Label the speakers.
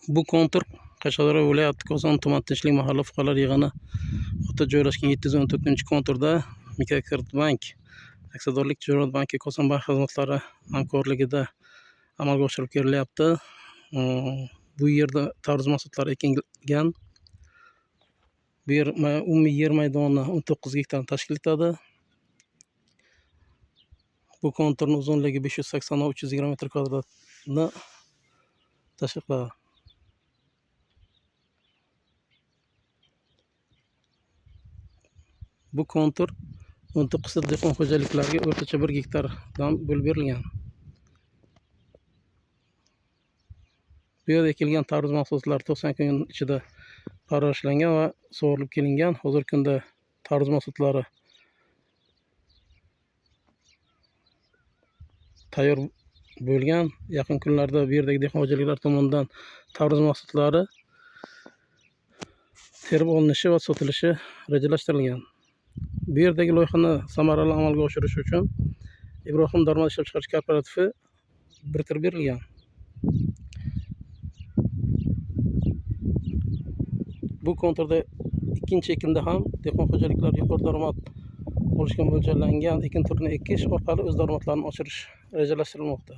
Speaker 1: Bu kontur Qashqadaryo viloyati Koson tuman Tinchlik mahalla fuqarolar yig'ini hududida joylashgan 714-konturda Mikrokreditbank aksiyadorlik tijorat banki Koson bank xizmatlari hamkorligida amalga oshirib kelilyapti. Bu yerda tarvuz mahsulotlari ekilgan. Bu yer umumiy yer maydoni 19 gektarni tashkil etadi. Bu konturning uzunligi 580-320 metr kvadratni tashkil qiladi. Bu kontur 19 ta dehqon xo'jaliklariga o'rtacha 1 gektardan bo'lib berilgan. Bu yerda ekilgan tarvuz mahsulotlari 90 kun ichida parvarishlangan va sug'orilib kelingan. Hozirgi kunda tarvuz mahsulotlari tayyor bo'lgan. Yaqin kunlarda bu yerdagi dehqon xo'jaliklari tomonidan tarvuz mahsulotlari terib olinishi va sotilishi rejalashtirilgan. Bu yerdagi loyihani samarali amalga oshirish uchun Ibrohim daromad ishlab chiqarish kooperativi biriktirib berilgan. Bu konturda ikkinchi ekinda ham dehqon xo'jaliklari yuqori daromad olishga mo'ljallangan ekin turini ekish orqali o'z daromadlarini oshirish rejalashtirilmoqda.